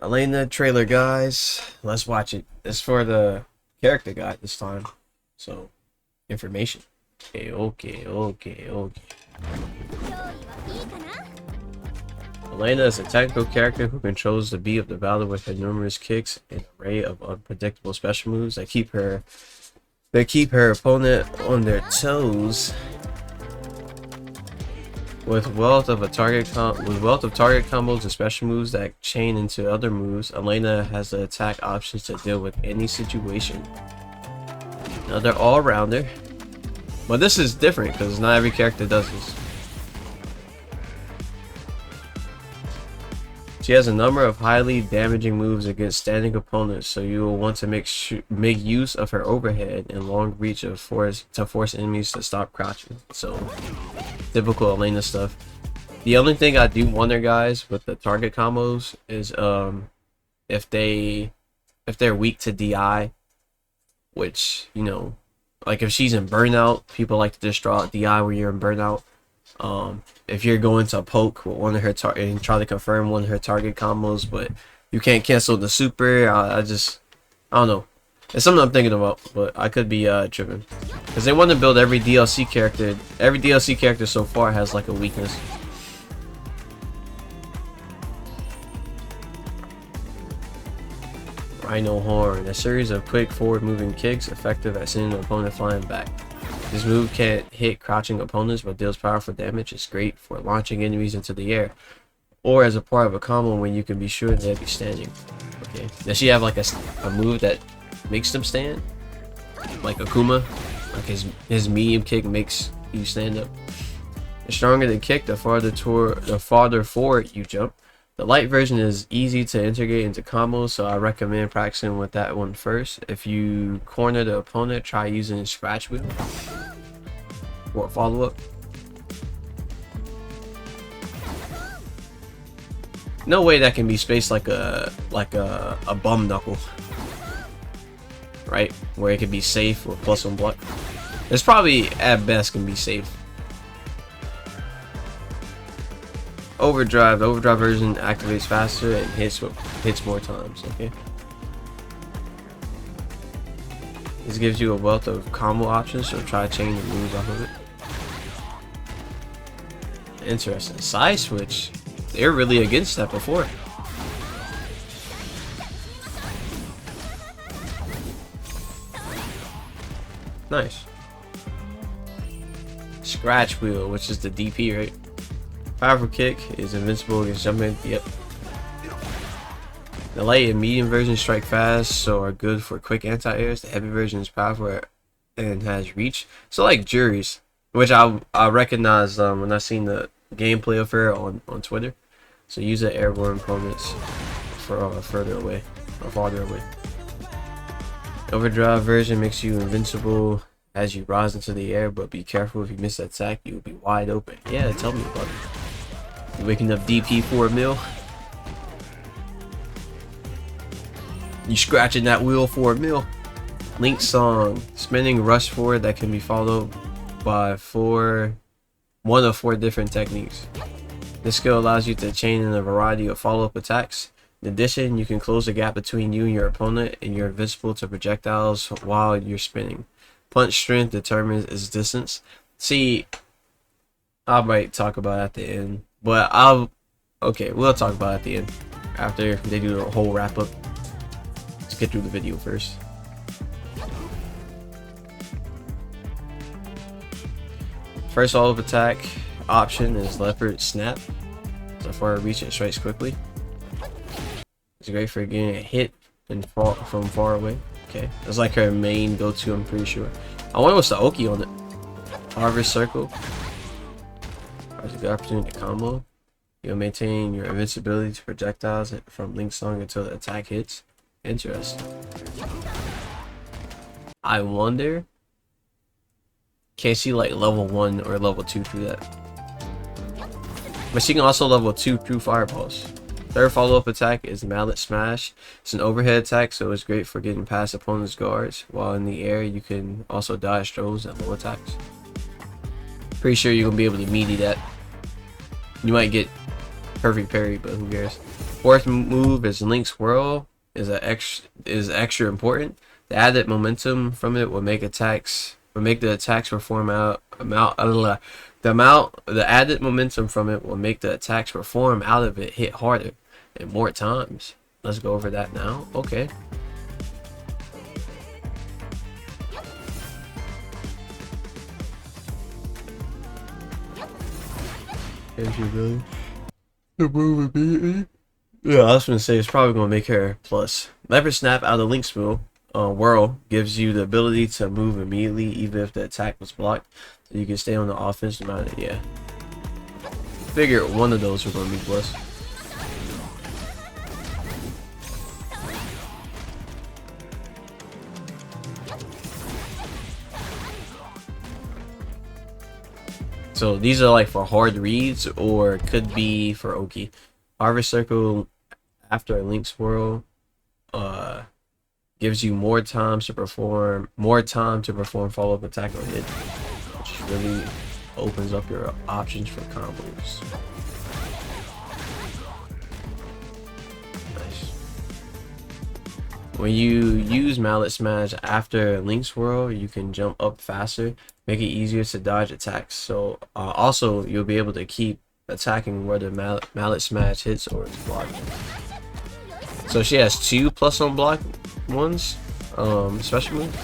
Elena trailer, guys. Let's watch it. It's for the character guide this time. So, information. Okay. Elena is a technical character who controls the beat of the battle with her numerous kicks and an array of unpredictable special moves that keep her opponent on their toes. With wealth of target combos and special moves that chain into other moves, Elena has the attack options to deal with any situation. Another all-rounder, but this is different because not every character does this. She has a number of highly damaging moves against standing opponents, so you will want to make use of her overhead and long reach to force enemies to stop crouching. So, typical Elena stuff. The only thing I do wonder, guys, with the target combos is if they're weak to DI, which, you know, like if she's in burnout, people like to just draw out DI when you're in burnout. If you're going to poke with one of her and try to confirm one of her target combos, but you can't cancel the super, I don't know. It's something I'm thinking about, but I could be tripping. Because they want to build every DLC character. Every DLC character so far has like a weakness. Rhino Horn, a series of quick forward-moving kicks effective at sending an opponent flying back. This move can't hit crouching opponents but deals powerful damage. It's great for launching enemies into the air, or as a part of a combo when you can be sure they'll be standing. Okay, does she have like a move that makes them stand? Like Akuma, like his medium kick makes you stand up. The stronger the kick, the farther forward you jump. The light version is easy to integrate into combos, so I recommend practicing with that one first. If you corner the opponent, try using scratch wheel or follow up. No way that can be spaced like a bum knuckle, right? Where it can be safe with +1 block. It's probably at best can be safe. Overdrive. The overdrive version activates faster and hits more times. Okay. This gives you a wealth of combo options, so try chaining the moves off of it. Interesting. Side switch. They're really against that before. Nice. Scratch wheel, which is the DP, right? Powerful kick is invincible against jumping. Yep. The light and medium version strike fast, so are good for quick anti-airs. The heavy version is powerful and has reach. So like juries, which I recognized when I seen the gameplay of her on Twitter. So use the airborne opponents for further away or farther away. Overdrive version makes you invincible as you rise into the air, but be careful if you miss the attack, you will be wide open. Yeah, tell me about it. You waking up DP for a mil? You scratching that wheel for a mil? Link song, spinning rush forward that can be followed by one of four different techniques. This skill allows you to chain in a variety of follow-up attacks. In addition, you can close the gap between you and your opponent, and you're invisible to projectiles while you're spinning. Punch strength determines its distance. See, I might talk about it at the end, but we'll talk about it at the end after they do the whole wrap up. Let's get through the video first. First follow-up attack option is Leopard Snap. So far reach it strikes quickly. It's great for getting a hit and from far away. Okay, that's like her main go-to, I'm pretty sure. I wonder what's the Oki on it. Harvest Circle. There's a good opportunity to combo. You'll maintain your invincibility to projectiles from Link Song until the attack hits. Interesting. I wonder, can she like level 1 or level 2 through that? But she can also level 2 through fireballs. Third follow-up attack is Mallet Smash. It's an overhead attack, so it's great for getting past opponent's guards. While in the air, you can also dodge throws and low attacks. Pretty sure you're gonna be able to meaty that. You might get perfect parry, but who cares? Fourth move is Link Swirl. Is extra important. The added momentum from it will make the attacks perform the added momentum from it will make the attacks perform out of it hit harder and more times. Let's go over that now. Okay. Is she really? The move would be. Yeah, I was gonna say it's probably gonna make her plus. Leopard Snap out of Link's move. Whirl gives you the ability to move immediately even if the attack was blocked. So you can stay on the offense no matter. Yeah. Figure one of those were gonna be plus. So these are like for hard reads or could be for Oki. Harvest Circle after a Link Swirl gives you more time to perform follow-up attack or hit, which really opens up your options for combos. Nice. When you use Mallet Smash after Link Swirl, you can jump up faster, make it easier to dodge attacks. So also you'll be able to keep attacking whether Mallet Smash hits or is blocked. So she has 2 plus on block ones, special move.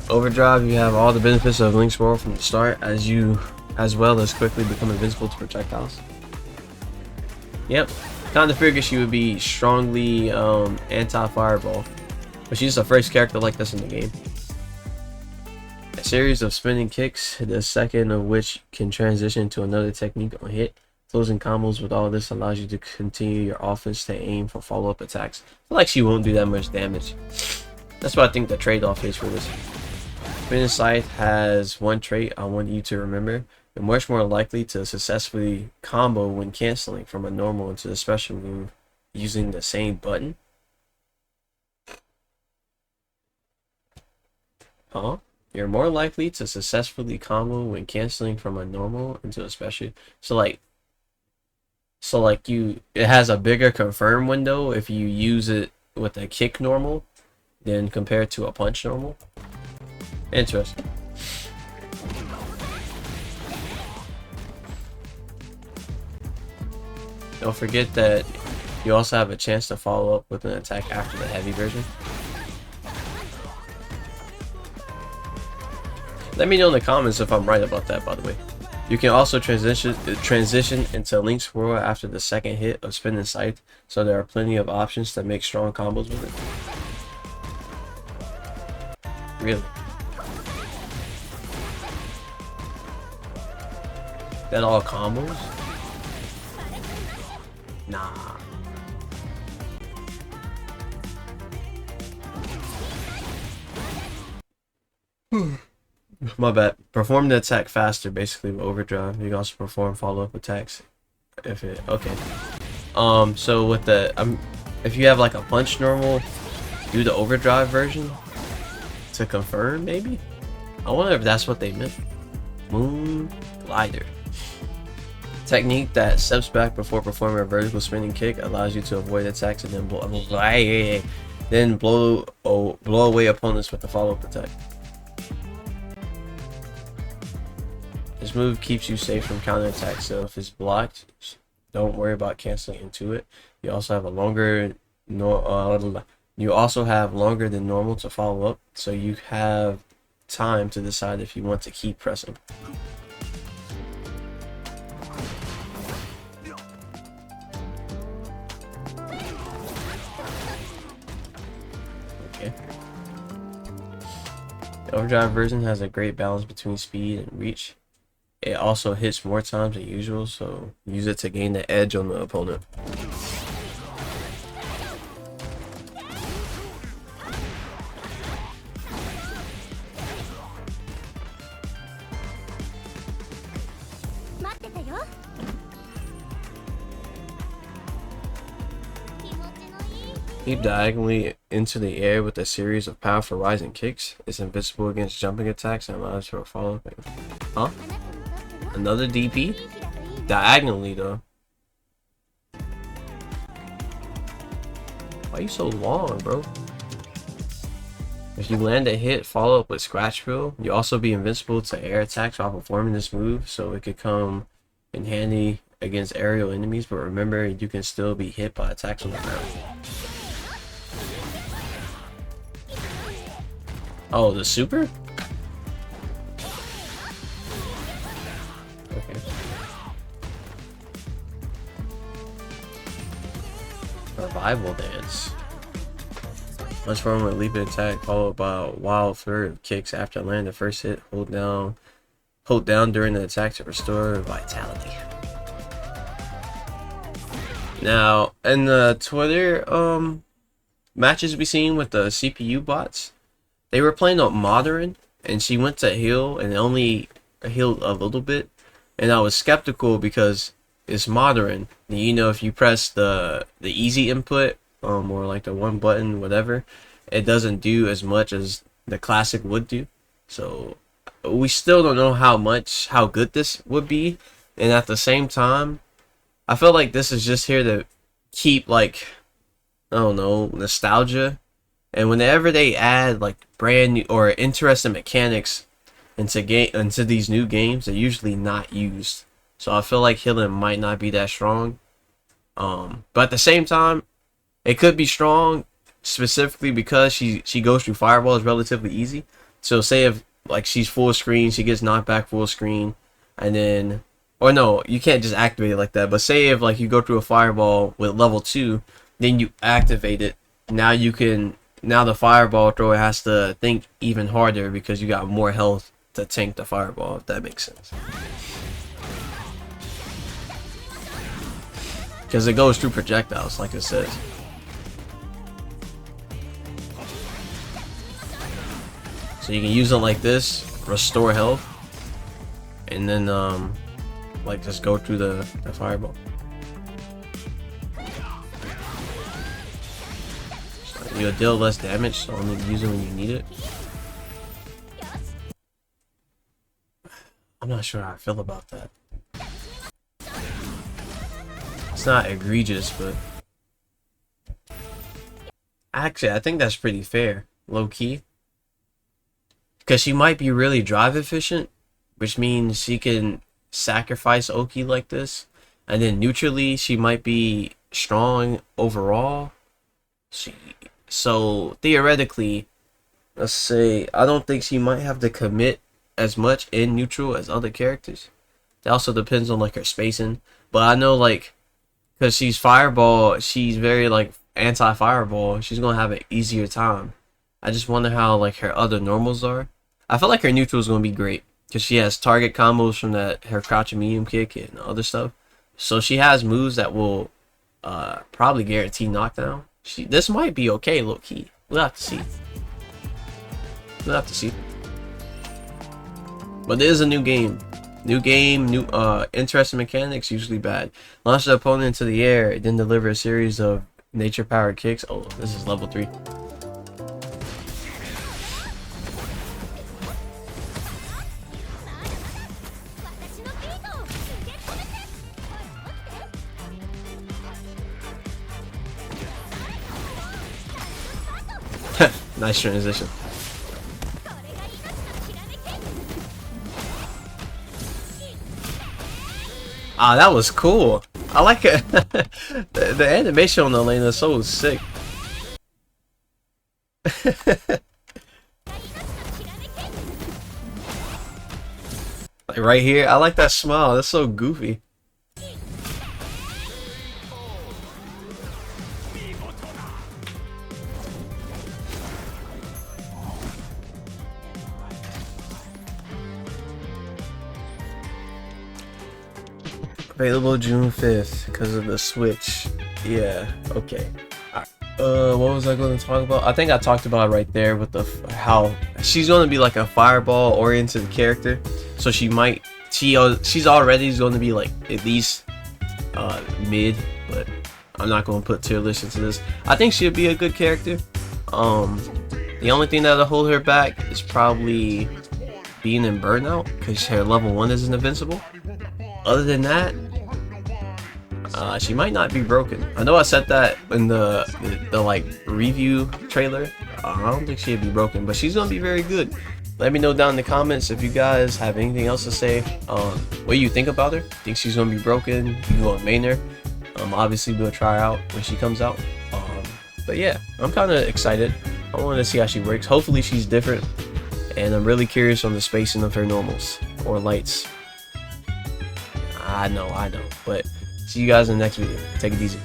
Overdrive, you have all the benefits of Link's Swirl from the start, as well as quickly become invincible to projectiles. Yep, kinda figured she would be strongly anti-fireball, but she's the first character like this in the game. A series of spinning kicks, the second of which can transition to another technique on hit. Closing combos with all this allows you to continue your offense to aim for follow-up attacks. I feel like she won't do that much damage. That's what I think the trade-off is for this. Spinning Scythe has one trait I want you to remember. You're much more likely to successfully combo when canceling from a normal into a special move using the same button. Huh? You're more likely to successfully combo when canceling from a normal into a special. So like it has a bigger confirm window if you use it with a kick normal than compared to a punch normal. Interesting. Don't forget that you also have a chance to follow up with an attack after the heavy version. Let me know in the comments if I'm right about that, by the way. You can also transition into Link Swirl after the second hit of Spinning Scythe, so there are plenty of options to make strong combos with it. Really? That all combos? Nah. My bad. Perform the attack faster, basically with overdrive. You can also perform follow-up attacks. If it okay. So with the if you have like a punch normal, do the overdrive version to confirm maybe? I wonder if that's what they meant. Moon Glider. Technique that steps back before performing a vertical spinning kick allows you to avoid attacks and then blow away opponents with the follow-up attack. This move keeps you safe from counterattacks, so if it's blocked, don't worry about canceling into it. You also have longer than normal to follow up, so you have time to decide if you want to keep pressing. Okay. The overdrive version has a great balance between speed and reach. It also hits more times than usual, so use it to gain the edge on the opponent. Keep diagonally into the air with a series of powerful rising kicks. It's invincible against jumping attacks and allows for a follow-up. Huh? Another DP? Diagonally though. Why are you so long, bro? If you land a hit, follow up with Scratch Drill. You'll also be invincible to air attacks while performing this move, so it could come in handy against aerial enemies, but remember, you can still be hit by attacks on the ground. Oh, the super? Okay. Revival dance. Transform with leap attack followed by a wild flurry of kicks after land the first hit. Hold down during the attack to restore vitality. Now, in the Twitter matches we seen with the CPU bots, they were playing on Modern, and she went to heal and only healed a little bit, and I was skeptical because it's Modern. And you know, if you press the easy input, or like the one button, whatever, it doesn't do as much as the classic would do. So we still don't know how good this would be, and at the same time, I feel like this is just here to keep, like, I don't know, nostalgia. And whenever they add like brand new or interesting mechanics into these new games, they're usually not used. So I feel like healing might not be that strong. But at the same time, it could be strong specifically because she goes through fireballs relatively easy. So say if like she's full screen, she gets knocked back full screen, and then, or no, you can't just activate it like that. But say if like you go through a fireball with level 2, then you activate it. Now the fireball thrower has to think even harder because you got more health to tank the fireball, if that makes sense. Because it goes through projectiles, like it says. So you can use it like this, restore health, and then like just go through the fireball. So you'll deal less damage, so only use it when you need it. I'm not sure how I feel about that. It's not egregious, but actually I think that's pretty fair, low key. Because she might be really drive efficient, which means she can sacrifice Oki like this. And then neutrally, she might be strong overall. So theoretically, let's say, I don't think she might have to commit as much in neutral as other characters. That also depends on like her spacing. But I know, like, because she's fireball, she's very like anti-fireball, she's gonna have an easier time. I just wonder how like her other normals are. I feel like her neutral is gonna be great because she has target combos from her crouch and medium kick and other stuff. So she has moves that will probably guarantee knockdown. This might be okay, low key. We'll have to see. We'll have to see. But it is a new game. New interesting mechanics, usually bad. Launch the opponent into the air, then deliver a series of nature-powered kicks. Oh, this is level 3. Nice transition. Ah, that was cool. I like it. the animation on Elena is so sick. Like right here, I like that smile. That's so goofy. Available June 5th because of the Switch. Yeah, okay. What was I going to talk about? I think I talked about it right there with how she's going to be like a fireball oriented character. So she's already going to be like at least mid, but I'm not going to put tier list into this. I think she'll be a good character. The only thing that'll hold her back is probably being in burnout, because her level 1 isn't invincible. Other than that, she might not be broken. I know I said that in the like review trailer. I don't think she'd be broken, but she's gonna be very good. Let me know down in the comments if you guys have anything else to say. What you think about her? Think she's gonna be broken? You gonna main her? Obviously we'll try her out when she comes out. But yeah, I'm kind of excited. I want to see how she works. Hopefully she's different, and I'm really curious on the spacing of her normals or lights. I know, but see you guys in the next video. Take it easy.